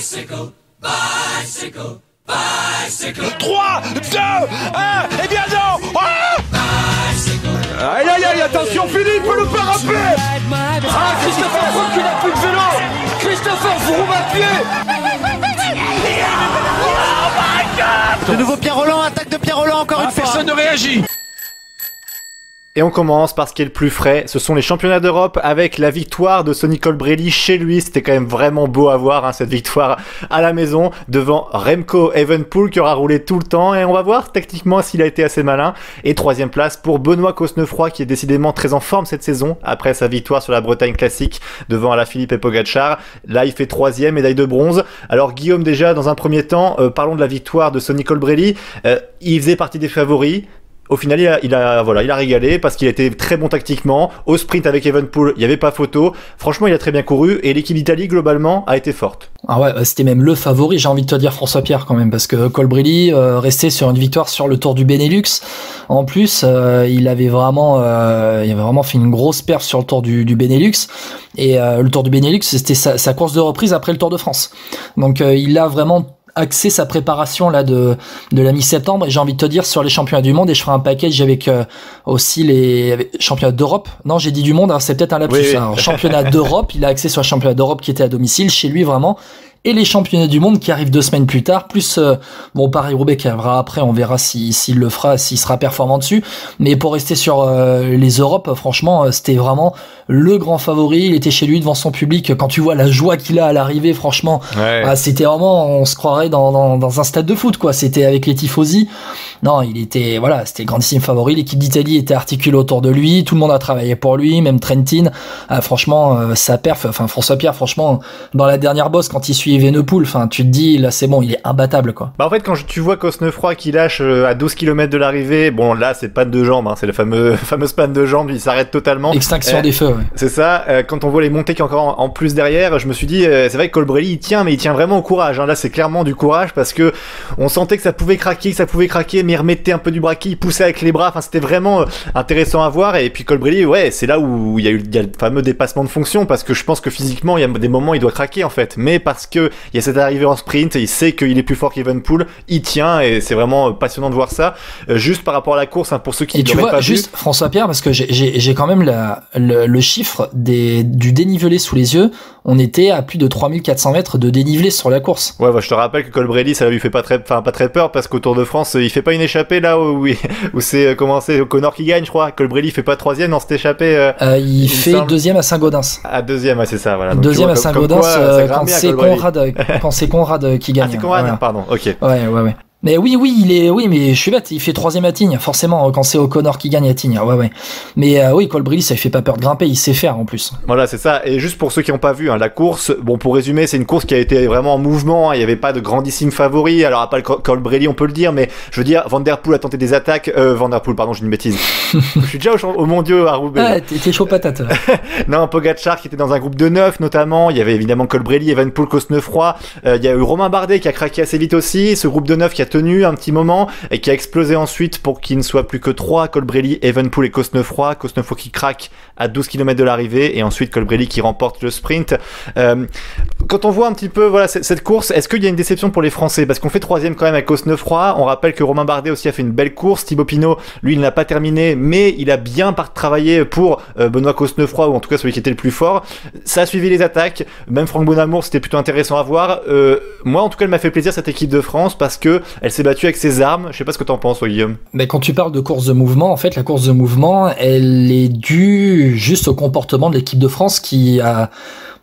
3, 2, 1, et bien non. Aïe aïe aïe, attention Philippe, le parapet. Ah, Christopher Froome qui n'a plus de vélo. Christopher Froome à pied. Oh my God. De nouveau Pierre Rolland, attaque de Pierre Rolland encore une fois. Personne ne réagit. Et on commence par ce qui est le plus frais, ce sont les championnats d'Europe avec la victoire de Sonny Colbrelli chez lui. C'était quand même vraiment beau à voir, hein, cette victoire à la maison devant Remco Evenepoel qui aura roulé tout le temps, et on va voir techniquement s'il a été assez malin. Et troisième place pour Benoît Cosnefroy qui est décidément très en forme cette saison après sa victoire sur la Bretagne classique devant Alaphilippe et Pogacar. Là il fait troisième, médaille de bronze. Alors Guillaume, déjà dans un premier temps, parlons de la victoire de Sonny Colbrelli. Il faisait partie des favoris. Au final, il a régalé parce qu'il était très bon tactiquement. Au sprint avec Evenepoel, il n'y avait pas photo. Franchement, il a très bien couru et l'équipe d'Italie, globalement, a été forte. Ah ouais, c'était même le favori, j'ai envie de te dire, François Pierre, quand même, parce que Colbrelli restait sur une victoire sur le Tour du Benelux. En plus, il avait vraiment fait une grosse perf sur le Tour du Benelux. Et le Tour du Benelux, c'était sa course de reprise après le Tour de France. Donc, il a vraiment axer sa préparation là de la mi-septembre, et j'ai envie de te dire sur les championnats du monde, et je ferai un package avec aussi les championnats d'Europe. Non, j'ai dit du monde, hein, c'est peut-être un lapsus. Oui. Alors, championnat d'Europe, il a axé sur le championnat d'Europe qui était à domicile chez lui vraiment. Et les championnats du monde qui arrivent 2 semaines plus tard, plus Paris-Roubaix qui arrivera après, on verra s'il le fera, s'il sera performant dessus. Mais pour rester sur les Europes, franchement, c'était vraiment le grand favori. Il était chez lui devant son public. Quand tu vois la joie qu'il a à l'arrivée, franchement, c'était vraiment, on se croirait dans un stade de foot, quoi. C'était avec les tifosi. Non, c'était le grandissime favori. L'équipe d'Italie était articulée autour de lui. Tout le monde a travaillé pour lui, même Trentin. Franchement, sa perf, François Pierre, franchement, dans la dernière bosse, quand il suit Evenepoel, tu te dis, là, c'est bon, il est imbattable, quoi. Bah, en fait, quand tu vois Cosnefroy qui lâche à 12 km de l'arrivée, bon, là, c'est panne de jambes, hein, c'est la fameuse panne de jambes, il s'arrête totalement. Extinction des feux, ouais. C'est ça. Quand on voit les montées qui sont encore en plus derrière, je me suis dit, c'est vrai que Colbrelli, il tient vraiment au courage, hein. Là, c'est clairement du courage parce que on sentait que ça pouvait craquer, mais il remettait un peu du braquet, il poussait avec les bras, c'était vraiment intéressant à voir. Et puis Colbrelli, c'est là où il y a le fameux dépassement de fonction, parce que je pense que physiquement, il y a des moments où il doit craquer, en fait. Mais parce que il y a cette arrivée en sprint, et il sait qu'il est plus fort qu'Evenepoel, il tient, et c'est vraiment passionnant de voir ça. Juste par rapport à la course, hein, pour ceux qui n'auraient pas vu. Juste, François Pierre, parce que j'ai quand même le chiffre du dénivelé sous les yeux. On était à plus de 3400 mètres de dénivelé sur la course. Ouais, je te rappelle que Colbrelli, ça lui fait pas très peur, parce qu'au Tour de France, il fait pas une échappée là où c'est O'Connor qui gagne, je crois. Colbrelli fait pas troisième dans cette échappée. Il fait deuxième à Saint-Gaudens. Ah, deuxième, ouais, c'est ça, voilà. Donc, deuxième à Saint-Gaudens, quand c'est Conrad qui gagne. Ah, c'est Conrad, voilà. Pardon, ok. Ouais. Mais oui, mais je suis bête, il fait troisième à Tignes, forcément, quand c'est O'Connor qui gagne à Tignes, ouais. Mais oui, Colbrelli, ça lui fait pas peur de grimper, il sait faire en plus. Voilà, c'est ça. Et juste pour ceux qui n'ont pas vu, hein, la course, bon, pour résumer, c'est une course qui a été vraiment en mouvement, hein. Il n'y avait pas de grandissime favori, alors à part Colbrelli, on peut le dire, mais je veux dire, Van Der Poel a tenté des attaques, Van Der Poel, pardon, j'ai une bêtise. Je suis déjà au mon Dieu à Roubaix. Ah, t'es chaud patate. Non, Pogacar qui était dans un groupe de 9 notamment, il y avait évidemment Colbrelli, Evenepoel, Cosnefroy, il y a eu Romain Bardet qui a craqué assez vite aussi, ce groupe de 9 qui a tenu un petit moment et qui a explosé ensuite pour qu'il ne soit plus que 3, Colbrelli, Evenepoel et Cosnefroy qui craque à 12 km de l'arrivée, et ensuite Colbrelli qui remporte le sprint. Quand on voit un petit peu cette course, est-ce qu'il y a une déception pour les Français, parce qu'on fait troisième quand même avec Cosnefroy, on rappelle que Romain Bardet aussi a fait une belle course, Thibaut Pinot lui il n'a pas terminé, mais il a bien travaillé pour Benoît Cosnefroy, ou en tout cas celui qui était le plus fort. Ça a suivi les attaques, même Franck Bonamour, c'était plutôt intéressant à voir. Moi en tout cas elle m'a fait plaisir, cette équipe de France, parce que elle s'est battue avec ses armes. Je sais pas ce que t'en penses, Guillaume. Mais quand tu parles de course de mouvement, en fait la course de mouvement elle est due juste au comportement de l'équipe de France qui a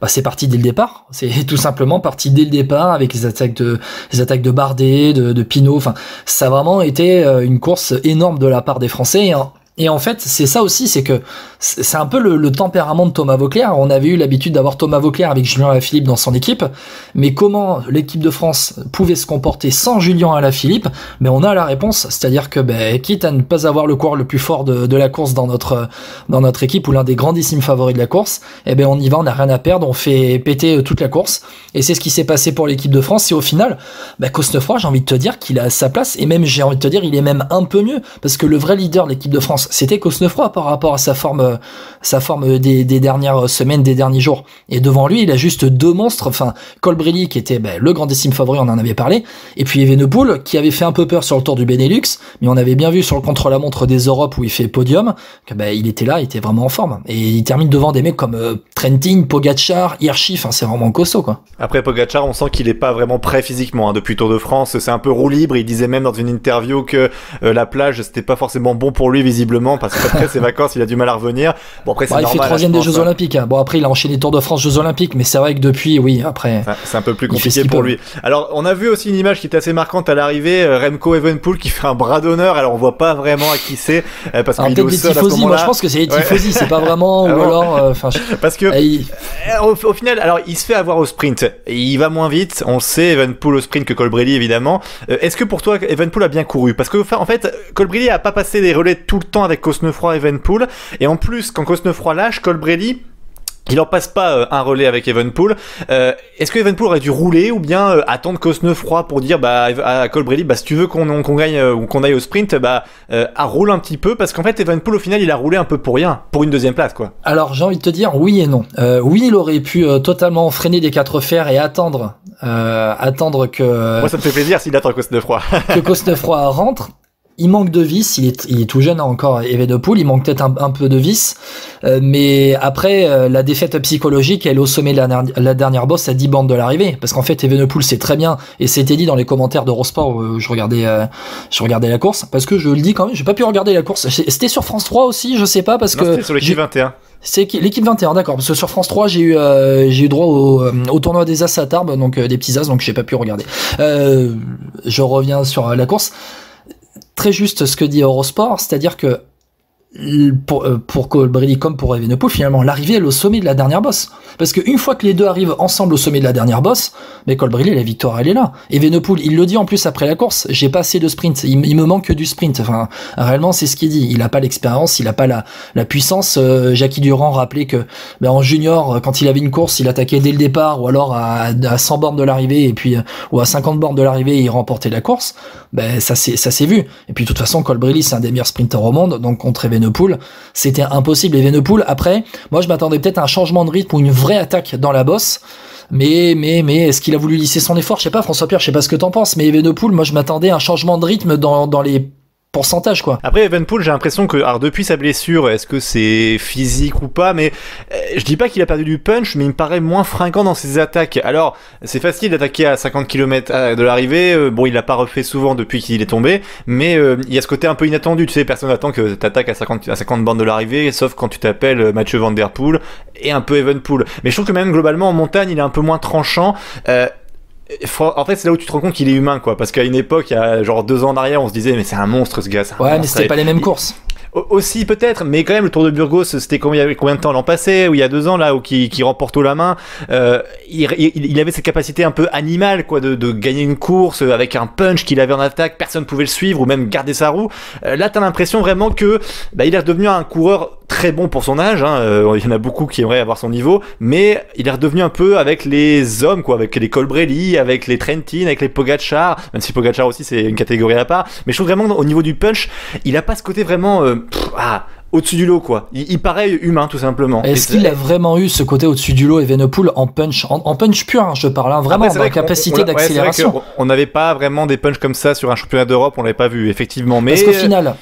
c'est parti dès le départ. C'est tout simplement parti dès le départ avec les attaques de Bardet, de Pinot. Enfin, ça a vraiment été une course énorme de la part des Français. Et en fait, c'est ça aussi, c'est que c'est un peu le tempérament de Thomas Vauclair. On avait eu l'habitude d'avoir Thomas Vauclair avec Julien Alaphilippe dans son équipe, mais comment l'équipe de France pouvait se comporter sans Julien Alaphilippe? Mais on a la réponse, c'est-à-dire que quitte à ne pas avoir le coureur le plus fort de la course dans notre équipe, ou l'un des grandissimes favoris de la course, on y va, on n'a rien à perdre, on fait péter toute la course, et c'est ce qui s'est passé pour l'équipe de France. Et au final, Cosnefroy, j'ai envie de te dire qu'il a sa place, et même j'ai envie de te dire il est même un peu mieux, parce que le vrai leader de l'équipe de France course, c'était Cosnefroy par rapport à sa forme des dernières semaines, des derniers jours. Et devant lui, il a juste deux monstres, enfin, Colbrelli qui était le grandissime favori, on en avait parlé, et puis Evenepoel qui avait fait un peu peur sur le Tour du Benelux, mais on avait bien vu sur le contre-la-montre des Europes où il fait podium, que il était là, il était vraiment en forme. Et il termine devant des mecs comme Trentin, Pogačar, Hirschi, enfin, c'est vraiment costaud, quoi. Après Pogačar, on sent qu'il est pas vraiment prêt physiquement, depuis Tour de France, c'est un peu roue libre, il disait même dans une interview que la plage c'était pas forcément bon pour lui visiblement parce qu'après ses vacances il a du mal à revenir. Bon après c'est normal. Il fait troisième des Jeux Olympiques. Hein. Bon après il a enchaîné Tour de France, Jeux Olympiques, mais c'est vrai que depuis après c'est un peu plus compliqué pour lui. Alors on a vu aussi une image qui était assez marquante à l'arrivée, Remco Evenepoel qui fait un bras d'honneur. Alors on voit pas vraiment à qui c'est parce qu'il est au sol à ce moment-là. Moi je pense que c'est les tifosi, c'est pas vraiment ou alors parce que au final alors il se fait avoir au sprint, il va moins vite, on le sait, Evenepoel au sprint que Colbrelli évidemment. Est-ce que pour toi Evenepoel a bien couru parce que en fait Colbrelli a pas passé les relais tout le temps avec Cosnefroy et Evenepoel, et en plus quand Cosnefroy lâche, Colbrelli il en passe pas un relais avec Evenepoel. Est-ce que Evenepoel aurait dû rouler ou bien attendre Cosnefroy pour dire à Colbrelli si tu veux qu'on gagne ou qu'on aille au sprint roule un petit peu, parce qu'en fait Evenepoel au final il a roulé un peu pour rien, pour une deuxième place quoi. Alors j'ai envie de te dire oui et non. Oui, il aurait pu totalement freiner des quatre fers et attendre que moi ça me fait plaisir s'il attend Cosnefroy que Cosnefroy rentre. Il manque de vis, il est tout jeune encore, Evenepoel, il manque peut-être un peu de vis, mais après la défaite psychologique, elle est au sommet de la dernière bosse à 10 bornes de l'arrivée, parce qu'en fait Evenepoel c'est très bien, et c'était dit dans les commentaires d'Eurosport où je regardais la course, parce que je le dis quand même, j'ai pas pu regarder la course, c'était sur France 3 aussi, je sais pas, parce que c'était sur l'équipe 21. C'est l'équipe 21, d'accord, parce que sur France 3 j'ai eu droit au tournoi des As à Tarbes, donc des petits As, donc j'ai pas pu regarder. Je reviens sur la course. Très juste ce que dit Eurosport, c'est-à-dire que pour Colbrelli comme pour Evenepoel, finalement l'arrivée est au sommet de la dernière bosse, parce qu'une fois que les deux arrivent ensemble au sommet de la dernière bosse, mais Colbrelli, la victoire elle est là. Evenepoel, il le dit en plus après la course, j'ai pas assez de sprint, il me manque que du sprint, enfin réellement c'est ce qu'il dit, il a pas l'expérience, il a pas la puissance. Jackie Durand rappelait que en junior, quand il avait une course, il attaquait dès le départ, ou alors à 100 bornes de l'arrivée, et puis ou à 50 bornes de l'arrivée, il remportait la course. Ça s'est vu. Et puis de toute façon Colbrelli c'est un des meilleurs sprinters au monde, donc contre Evenepoel c'était impossible. Evenepoel, après moi je m'attendais peut-être à un changement de rythme ou une vraie attaque dans la bosse, mais est-ce qu'il a voulu lisser son effort, je sais pas. François-Pierre, je sais pas ce que t'en penses, mais Evenepoel, moi je m'attendais à un changement de rythme dans les pourcentage quoi. Après Evenepoel, j'ai l'impression que depuis sa blessure, est-ce que c'est physique ou pas, mais je dis pas qu'il a perdu du punch, mais il me paraît moins fringant dans ses attaques. Alors c'est facile d'attaquer à 50 km de l'arrivée, il l'a pas refait souvent depuis qu'il est tombé, mais il y a ce côté un peu inattendu, tu sais, personne n'attend que t'attaques à 50 bornes de l'arrivée, sauf quand tu t'appelles Mathieu Van Der Poel et un peu Evenepoel. Mais je trouve que même globalement en montagne il est un peu moins tranchant. En fait, c'est là où tu te rends compte qu'il est humain, quoi. Parce qu'à une époque, il y a genre 2 ans en arrière, on se disait, mais c'est un monstre, ce gars. Ouais, mais c'était pas les mêmes courses. Aussi peut-être, mais quand même le Tour de Burgos, c'était combien de temps l'an passé, ou il y a 2 ans là, où qui remporte haut la main. Il avait cette capacité un peu animale, quoi, de gagner une course avec un punch qu'il avait en attaque, personne pouvait le suivre ou même garder sa roue. Là, t'as l'impression vraiment que il est redevenu un coureur très bon pour son âge. Il y en a beaucoup qui aimeraient avoir son niveau, mais il est redevenu un peu avec les hommes, quoi, avec les Colbrelli, avec les Trentin, avec les Pogačar. Même si Pogačar aussi c'est une catégorie à part, mais je trouve vraiment au niveau du punch, il a pas ce côté vraiment au-dessus du lot, quoi. Il paraît humain, tout simplement. Est-ce qu'il a vraiment eu ce côté au-dessus du lot, Evenepoel, en punch pur, hein, je parle, vraiment, après, dans la capacité d'accélération. Ouais, on n'avait pas vraiment des punchs comme ça sur un championnat d'Europe, on l'avait pas vu, effectivement. Mais parce qu'au final,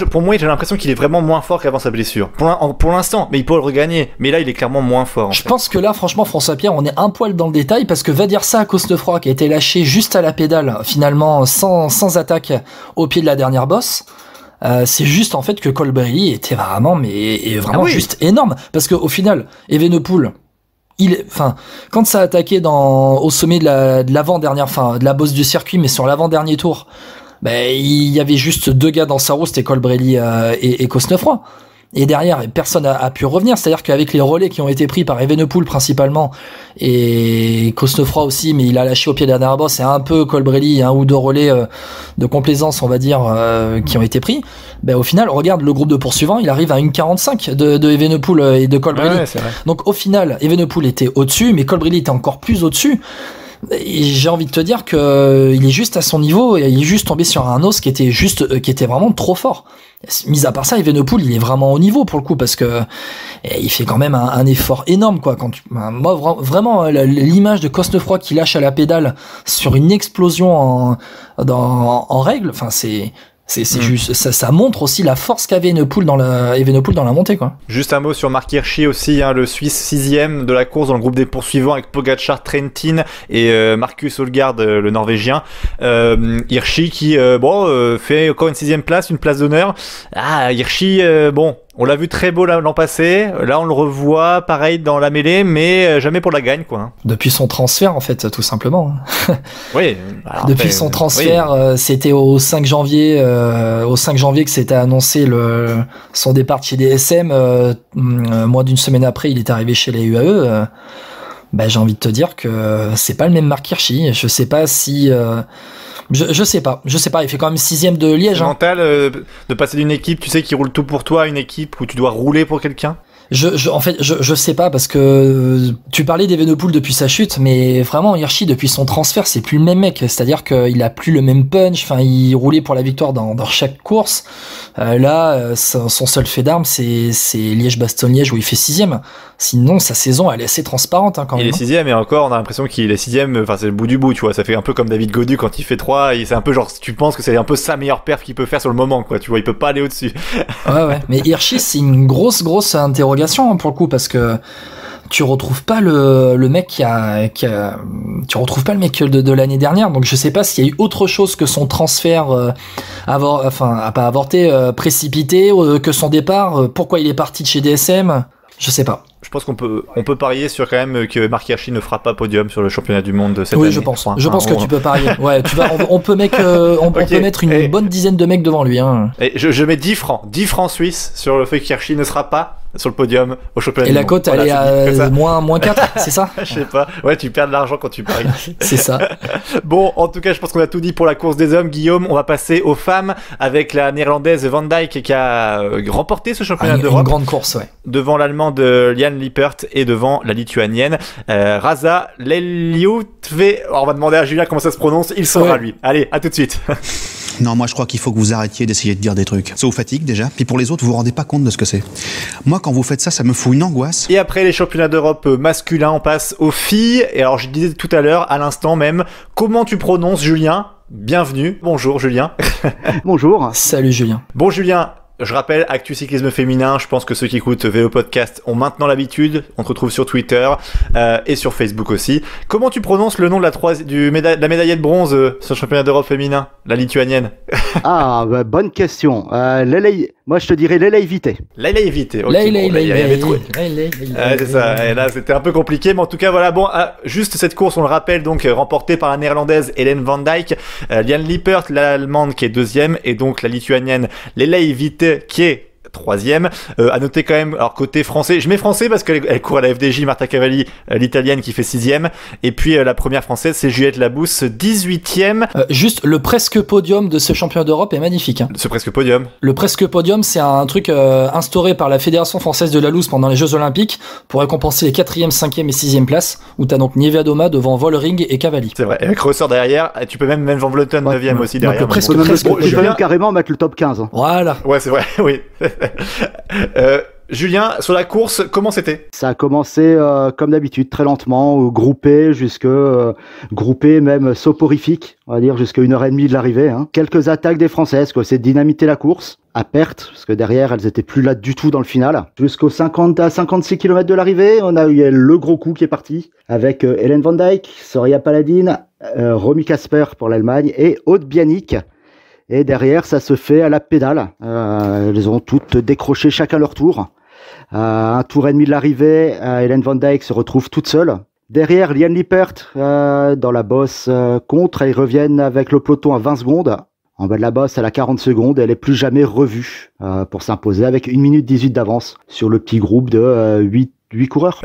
pour moi, j'ai l'impression qu'il est vraiment moins fort qu'avant sa blessure. Pour l'instant, mais il peut le regagner. Mais là, il est clairement moins fort. Je pense que là, franchement, François-Pierre, on est un poil dans le détail, parce que va dire ça à Cosnefroy, qui a été lâché juste à la pédale, finalement, sans attaque au pied de la dernière bosse. C'est juste en fait que Colbrelli était vraiment juste énorme, parce que au final Evenepoel, quand ça a attaqué au sommet de l'avant-dernière, de la bosse du circuit, mais sur l'avant-dernier tour, il y avait juste 2 gars dans sa roue, c'était Colbrelli et Cosnefroy. Et derrière, personne a pu revenir. C'est-à-dire qu'avec les relais qui ont été pris par Evenepoel principalement, et Cosnefroy aussi, mais il a lâché au pied de la dernière bosse, et un peu Colbrelli, 1 ou 2 relais de complaisance, on va dire, qui ont été pris. Au final, regarde le groupe de poursuivants, il arrive à 1,45 de Evenepoel et de Colbrelli. Ouais, c'est vrai. Donc au final, Evenepoel était au-dessus, mais Colbrelli était encore plus au-dessus. Et j'ai envie de te dire que il est juste à son niveau et il est juste tombé sur un os qui était vraiment trop fort. Mis à part ça, Evenepoel, il est vraiment au niveau pour le coup parce que il fait quand même un effort énorme quoi. Moi vraiment l'image de Cosnefroy qui lâche à la pédale sur une explosion en règle, enfin c'est juste ça montre aussi la force qu'avait Evenepoel dans la montée quoi. Juste un mot sur Marc Hirschi aussi, le Suisse 6e de la course dans le groupe des poursuivants avec Pogačar, Trentin et Marcus Højgaard, le Norvégien. Hirschi qui fait encore une 6e place, une place d'honneur. Hirschi, on l'a vu très beau l'an passé, là on le revoit pareil dans la mêlée, mais jamais pour la gagne quoi. Depuis son transfert en fait, tout simplement. Oui. Depuis son transfert, c'était au 5 janvier que s'était annoncé son départ de chez DSM. Moins d'une semaine après, il est arrivé chez les UAE. J'ai envie de te dire que c'est pas le même Marc Hirschi. Je sais pas si... Je sais pas, il fait quand même 6e de Liège. C'est mental de passer d'une équipe, tu sais, qui roule tout pour toi, à une équipe où tu dois rouler pour quelqu'un. En fait, je sais pas parce que tu parlais d'Evenepoel depuis sa chute, mais vraiment Hirschi depuis son transfert, c'est plus le même mec. C'est-à-dire qu'il a plus le même punch. Enfin, il roulait pour la victoire dans chaque course. Là, son seul fait d'armes, c'est Liège-Bastogne-Liège où il fait 6e. Sinon, sa saison, elle est assez transparente quand même. Il est 6e et encore, on a l'impression qu'il est 6e. Enfin, c'est le bout du bout, tu vois. Ça fait un peu comme David Gaudu quand il fait 3. Et c'est un peu genre, tu penses que c'est un peu sa meilleure perf qu'il peut faire sur le moment, quoi. Tu vois, il peut pas aller au-dessus. Ouais. Mais Hirschi, c'est une grosse interrogation pour le coup parce que tu retrouves pas le mec tu retrouves pas le mec de l'année dernière, donc je sais pas s'il y a eu autre chose que son transfert précipité, que son départ, pourquoi il est parti de chez DSM, je sais pas. Je pense qu'on peut parier sur quand même que Marc Hirschi ne fera pas podium sur le championnat du monde de cette année. Oui, je pense que tu peux parier. Ouais, on peut mettre une bonne dizaine de mecs devant lui. Et je mets 10 francs suisses sur le fait qu'Hirschi ne sera pas sur le podium au championnat du monde. Et la cote, elle est à moins 4, c'est ça? Je sais pas. Ouais, tu perds de l'argent quand tu paries. C'est ça. Bon, en tout cas, je pense qu'on a tout dit pour la course des hommes. Guillaume, on va passer aux femmes avec la néerlandaise Van Dijk qui a remporté ce championnat d'Europe. Une grande course, ouais. Devant l'allemande Liane Lippert et devant la lituanienne Rasa Leliutve. On va demander à Julien comment ça se prononce. Il saura, lui. Allez, à tout de suite. Non, moi je crois qu'il faut que vous arrêtiez d'essayer de dire des trucs. Ça vous fatigue déjà, puis pour les autres, vous vous rendez pas compte de ce que c'est. Moi, quand vous faites ça, ça me fout une angoisse. Et après les championnats d'Europe masculins, on passe aux filles. Et alors, je disais tout à l'heure, à l'instant même, comment tu prononces Julien? Bienvenue. Bonjour Julien. Bonjour. Salut Julien. Bon Julien, je rappelle, Actu Cyclisme Féminin, je pense que ceux qui écoutent VO Podcast ont maintenant l'habitude. On te retrouve sur Twitter et sur Facebook aussi. Comment tu prononces le nom de la médaillée de bronze sur le championnat d'Europe féminin, la lituanienne? Bonne question. Moi, je te dirais Leleivite. Leleivite, ok. C'est ça. Et là, c'était un peu compliqué, mais en tout cas, voilà. Bon, juste cette course, on le rappelle, donc remportée par la néerlandaise Hélène Van Dijk, Liane Lippert, l'allemande qui est 2e, et donc la lituanienne Leleivite qui est 3e. À noter quand même, alors côté français, je mets français parce qu'elle court à la FDJ, Marta Cavalli, l'italienne qui fait 6e. Et puis la première française, c'est Juliette Labousse, 18e. Juste le presque podium de ce championnat d'Europe est magnifique. Ce presque podium. Le presque podium, c'est un truc instauré par la Fédération française de la loose pendant les Jeux Olympiques pour récompenser les 4e, 5e et 6e places, où t'as donc Niewiadoma devant Vollering et Cavalli. C'est vrai. Et avec ressort derrière, tu peux même Van Vleuten 9e aussi derrière. Donc, presque, je peux même carrément mettre le top 15. Voilà. Ouais, c'est vrai, oui. Julien, sur la course, comment c'était? Ça a commencé comme d'habitude, très lentement, groupé, même soporifique, on va dire, jusqu'à 1h30 de l'arrivée. Quelques attaques des Françaises, c'est dynamiter la course, à perte, parce que derrière, elles étaient plus là du tout dans le final. Jusqu'aux 50 à 56 km de l'arrivée, on a eu le gros coup qui est parti, avec Hélène Van Dijk, Soria Paladin, Romy Kasper pour l'Allemagne, et Aude Bianic. Et derrière, ça se fait à la pédale. Elles ont toutes décroché chacun leur tour. Un tour et demi de l'arrivée, Hélène Van Dijk se retrouve toute seule. Derrière, Liane Lippert, dans la bosse contre, ils reviennent avec le peloton à 20 secondes. En bas de la bosse, elle a 40 secondes. Elle est plus jamais revue pour s'imposer avec 1 minute 18 d'avance sur le petit groupe de 8 coureurs.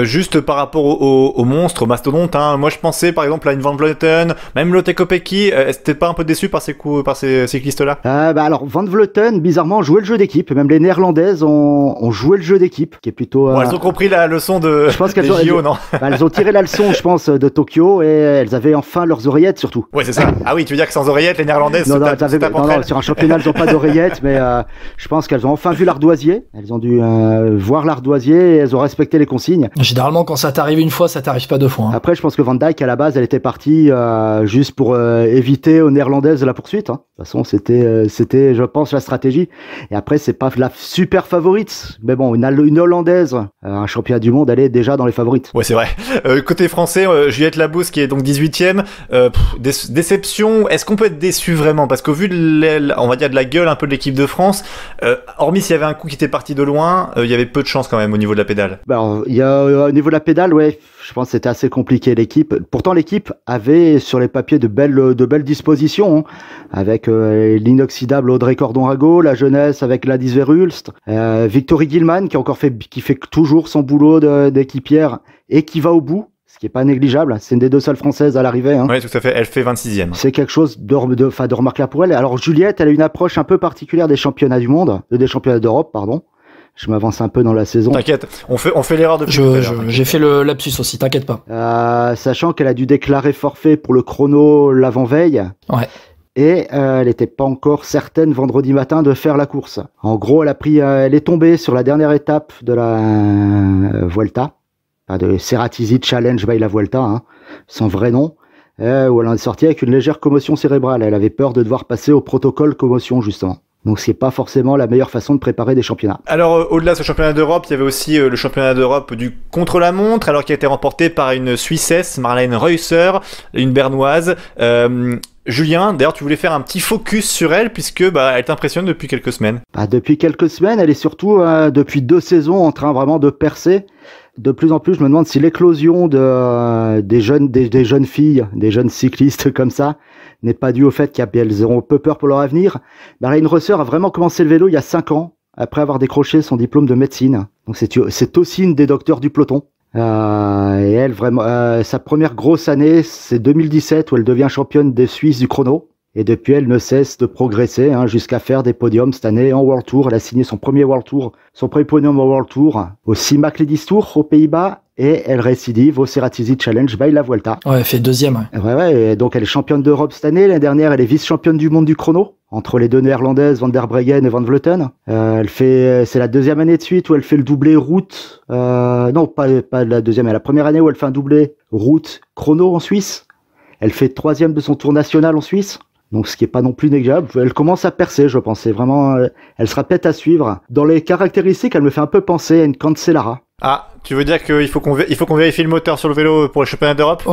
Juste par rapport aux monstres, aux mastodontes, hein, moi je pensais par exemple à une Van Vleuten, même Lotte Kopecky, t'es pas un peu déçu par ces cyclistes-là? Alors Van Vleuten, bizarrement, jouait le jeu d'équipe. Même les Néerlandaises ont joué le jeu d'équipe, qui est plutôt. Bon, elles ont compris la leçon de. Je pense qu'elles des JO, non? Elles ont tiré la leçon, je pense, de Tokyo, et elles avaient enfin leurs oreillettes surtout. Ouais, c'est ça. Ah oui, tu veux dire que sans oreillettes, les Néerlandaises non, non, sur un championnat, elles n'ont pas d'oreillettes, mais je pense qu'elles ont enfin vu l'ardoisier. Elles ont dû voir l'ardoisier et elles ont respecté les consignes. Généralement, quand ça t'arrive une fois, ça t'arrive pas deux fois. Hein. Après, je pense que Van Dijk, à la base, elle était partie juste pour éviter aux Néerlandaises la poursuite. Hein. De toute façon, c'était, je pense, la stratégie. Et après, c'est pas la super favorite. Mais bon, une Hollandaise, un championnat du monde, elle est déjà dans les favorites. Ouais, c'est vrai. Côté français, Juliette Labous, qui est donc 18e. Déception, est-ce qu'on peut être déçu vraiment? Parce qu'au vu on va dire de la gueule un peu de l'équipe de France, hormis s'il y avait un coup qui était parti de loin, il y avait peu de chance quand même au niveau de la pédale. Alors, il y a au niveau de la pédale, ouais, je pense que c'était assez compliqué l'équipe. Pourtant, l'équipe avait sur les papiers de belles dispositions, hein, avec l'inoxydable Audrey Cordon-Rago, la jeunesse avec Gladys Verhulst, Victory Gilman qui fait toujours son boulot d'équipière et qui va au bout. Ce qui est pas négligeable, c'est une des deux seules françaises à l'arrivée. Hein. Oui, tout à fait, elle fait 26e. C'est quelque chose de remarquable pour elle. Alors Juliette, elle a une approche un peu particulière des championnats du monde, des championnats d'Europe, pardon. Je m'avance un peu dans la saison. T'inquiète, on fait l'erreur depuis. J'ai fait le lapsus aussi, t'inquiète pas. Sachant qu'elle a dû déclarer forfait pour le chrono l'avant-veille. Ouais. Et elle n'était pas encore certaine vendredi matin de faire la course. En gros, elle est tombée sur la dernière étape de la Vuelta. De Ceratizzi Challenge by la Vuelta, hein, son vrai nom, où elle en est sortie avec une légère commotion cérébrale. Elle avait peur de devoir passer au protocole commotion, justement. Donc c'est pas forcément la meilleure façon de préparer des championnats. Alors au-delà de ce championnat d'Europe, il y avait aussi le championnat d'Europe du contre-la-montre, alors qui a été remporté par une Suissesse, Marlène Reusser, une Bernoise. Julien, d'ailleurs, tu voulais faire un petit focus sur elle, puisque elle t'impressionne depuis quelques semaines. Depuis quelques semaines, elle est surtout depuis 2 saisons en train vraiment de percer. De plus en plus, je me demande si l'éclosion des jeunes filles, des jeunes cyclistes comme ça, n'est pas due au fait qu'elles auront peu peur pour leur avenir. Marlène Reusser a vraiment commencé le vélo il y a 5 ans, après avoir décroché son diplôme de médecine. Donc c'est aussi une des docteurs du peloton. Et elle, vraiment, sa première grosse année, c'est 2017 où elle devient championne des Suisses du chrono. Et depuis, elle ne cesse de progresser jusqu'à faire des podiums cette année en World Tour. Elle a signé son premier podium au World Tour, au CIMAC Ladies Tour aux Pays-Bas, et elle récidive au Ceratizzi Challenge by la Vuelta. Ouais, elle fait 2e. Ouais, et donc elle est championne d'Europe cette année. L'année dernière, elle est vice-championne du monde du chrono, entre les deux Néerlandaises, Van der Breggen et Van Vleuten. C'est la 2e année de suite où elle fait le doublé route. Non, pas la 2e, mais la première année où elle fait un doublé route chrono en Suisse. Elle fait 3e de son tour national en Suisse. Donc, ce qui est pas non plus négligeable. Elle commence à percer, je pense. C'est vraiment, elle sera peut-être à suivre. Dans les caractéristiques, elle me fait un peu penser à une Cancellara. Ah, tu veux dire qu'il faut qu'on vérifie le moteur sur le vélo pour les championnats d'Europe?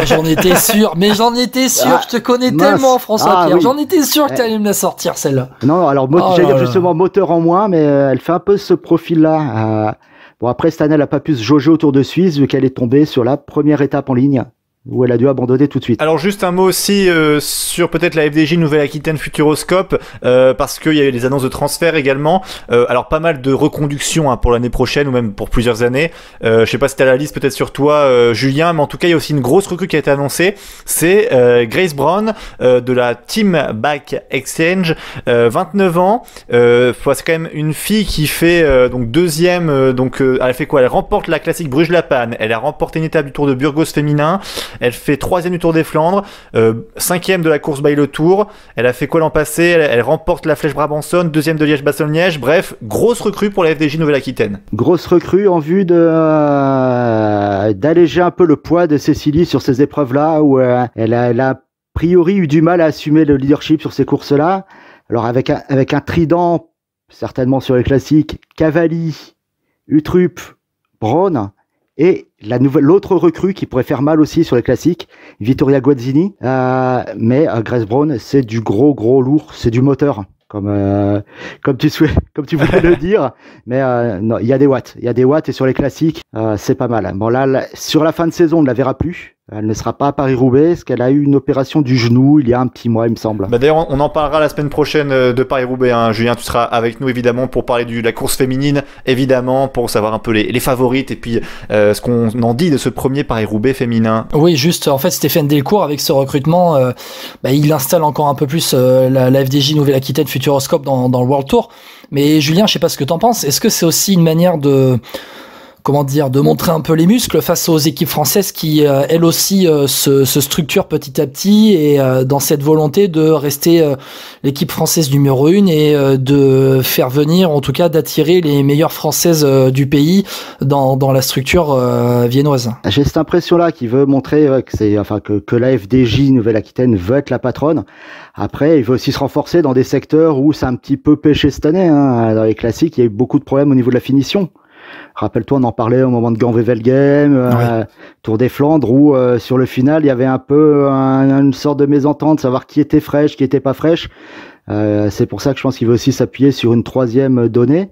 J'en étais sûr, je te connais tellement, François-Pierre. Oui. J'en étais sûr que t'allais me la sortir, celle-là. Non, alors, j'allais dire justement moteur en moins, mais elle fait un peu ce profil-là. Bon, après, cette année, elle a pas pu se jauger au Tour de Suisse, vu qu'elle est tombée sur la première étape en ligne, où elle a dû abandonner tout de suite. Alors juste un mot aussi sur peut-être la FDJ Nouvelle-Aquitaine Futuroscope, parce qu'il y a eu les annonces de transfert également. Alors pas mal de reconductions pour l'année prochaine ou même pour plusieurs années. Je sais pas si t'as la liste peut-être sur toi, Julien, mais en tout cas il y a aussi une grosse recrue qui a été annoncée. C'est Grace Brown de la Team Back Exchange, 29 ans. C'est quand même une fille qui fait donc 2e. Elle fait quoi? Elle remporte la classique Bruges-La-Panne. Elle a remporté une étape du Tour de Burgos féminin. Elle fait 3e du Tour des Flandres, 5e de la course by le Tour. Elle a fait quoi l'an passé? Elle remporte la Flèche Brabançonne, 2e de Liège-Bastogne-Liège. Bref, grosse recrue pour la FDJ Nouvelle-Aquitaine. Grosse recrue en vue d'alléger un peu le poids de Cécilie sur ces épreuves-là, où elle a a priori eu du mal à assumer le leadership sur ces courses-là. Alors avec un trident, certainement sur les classiques, Cavalli, Uttrup, Braun, et l'autre recrue qui pourrait faire mal aussi sur les classiques, Vittoria Guazzini. Mais Grace Brown, c'est du gros lourd, c'est du moteur, comme tu voulais le dire. Mais non, il y a des watts et sur les classiques, c'est pas mal. Bon là, sur la fin de saison, on ne la verra plus. Elle ne sera pas à Paris-Roubaix parce qu'elle a eu une opération du genou il y a un petit mois, il me semble. Bah d'ailleurs, on en parlera la semaine prochaine de Paris-Roubaix. Hein. Julien, tu seras avec nous évidemment pour parler de la course féminine, évidemment, pour savoir un peu les favorites et puis ce qu'on en dit de ce premier Paris-Roubaix féminin. Oui, juste, en fait, Stéphane Delcourt, avec ce recrutement, il installe encore un peu plus la FDJ Nouvelle-Aquitaine Futuroscope dans le World Tour. Mais Julien, je sais pas ce que t'en penses. Est-ce que c'est aussi une manière de montrer un peu les muscles face aux équipes françaises qui, elles aussi, se structurent petit à petit et dans cette volonté de rester l'équipe française numéro 1 et de faire venir, en tout cas, d'attirer les meilleures françaises du pays dans la structure viennoise. J'ai cette impression-là qu'il veut montrer que la FDJ Nouvelle-Aquitaine veut être la patronne. Après, il veut aussi se renforcer dans des secteurs où c'est un petit peu pêché cette année. Hein. Dans les classiques, il y a eu beaucoup de problèmes au niveau de la finition. Rappelle-toi, on en parlait au moment de Gand-Wevelgem, Tour des Flandres, où sur le final, il y avait un peu une sorte de mésentente, savoir qui était fraîche, qui était pas fraîche. C'est pour ça que je pense qu'il veut aussi s'appuyer sur une troisième donnée.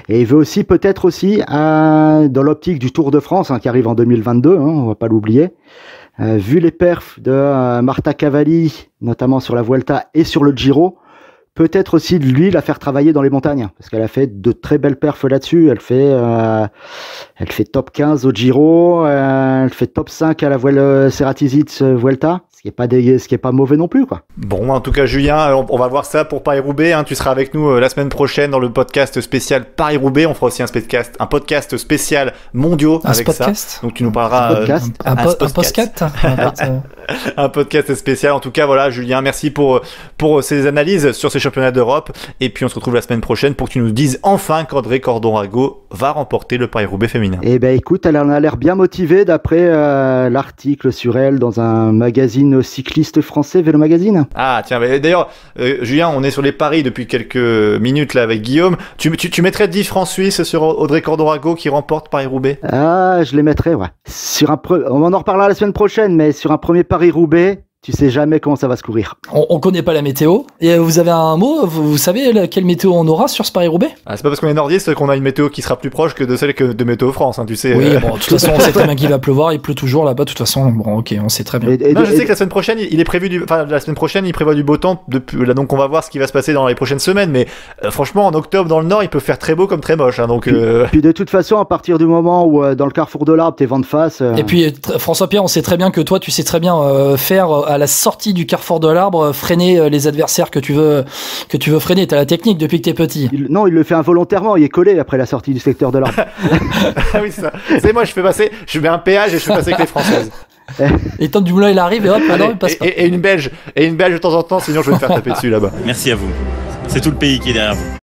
Et il veut aussi, peut-être aussi, dans l'optique du Tour de France, qui arrive en 2022, on va pas l'oublier, vu les perfs de Marta Cavalli, notamment sur la Vuelta et sur le Giro, peut-être aussi lui la faire travailler dans les montagnes, parce qu'elle a fait de très belles perfs là-dessus. Elle fait top 15 au Giro, elle fait top 5 à la Ceratizit Vuelta, ce qui est pas mauvais non plus, quoi. Bon, en tout cas, Julien, on va voir ça pour Paris-Roubaix. Hein. Tu seras avec nous la semaine prochaine dans le podcast spécial Paris-Roubaix. On fera aussi un podcast spécial mondiaux avec ça. Donc tu nous parleras un podcast spécial. En tout cas, voilà, Julien, merci pour ces analyses sur ces championnats d'Europe. Et puis on se retrouve la semaine prochaine pour que tu nous dises enfin qu'Audrey Cordon-Rago va remporter le Paris-Roubaix féminin. Eh ben, écoute, elle en a l'air bien motivée d'après l'article sur elle dans un magazine cycliste français, Vélo Magazine. Ah tiens, d'ailleurs, Julien, on est sur les paris depuis quelques minutes là avec Guillaume. Tu mettrais 10 francs suisses sur Audrey Cordon-Rago qui remporte Paris-Roubaix? Ah, je les mettrais, ouais. On en reparlera la semaine prochaine, mais sur un premier Paris-Roubaix, tu sais jamais comment ça va se courir. On connaît pas la météo. Et vous avez un mot, vous savez quelle météo on aura sur ce Paris-Roubaît? Ah, c'est pas parce qu'on est nordiste qu'on a une météo qui sera plus proche que de celle de Météo France, tu sais. Oui, bon, de toute façon, on sait très bien qu'il va pleuvoir, il pleut toujours là-bas, de toute façon, bon, ok, on sait très bien. Je sais que la semaine prochaine, la semaine prochaine, il prévoit du beau temps, là, donc on va voir ce qui va se passer dans les prochaines semaines, mais franchement, en octobre, dans le nord, il peut faire très beau comme très moche, donc... Puis de toute façon, à partir du moment où, dans le carrefour de l'Arbre, t'es vent de face... Et puis, François-Pierre, on sait très bien que toi, tu sais très bien faire à la sortie du carrefour de l'Arbre, freiner les adversaires que tu veux freiner. T'as la technique depuis que t'es petit. Il le fait involontairement, il est collé après la sortie du secteur de l'Arbre. Ah oui, ça. C'est moi, je mets un péage et je fais passer avec les Françaises. Et Tom Dumoulin, il arrive et hop, alors il passe pas. Et une Belge de temps en temps, sinon je vais me faire taper dessus là-bas. Merci à vous. C'est tout le pays qui est derrière vous.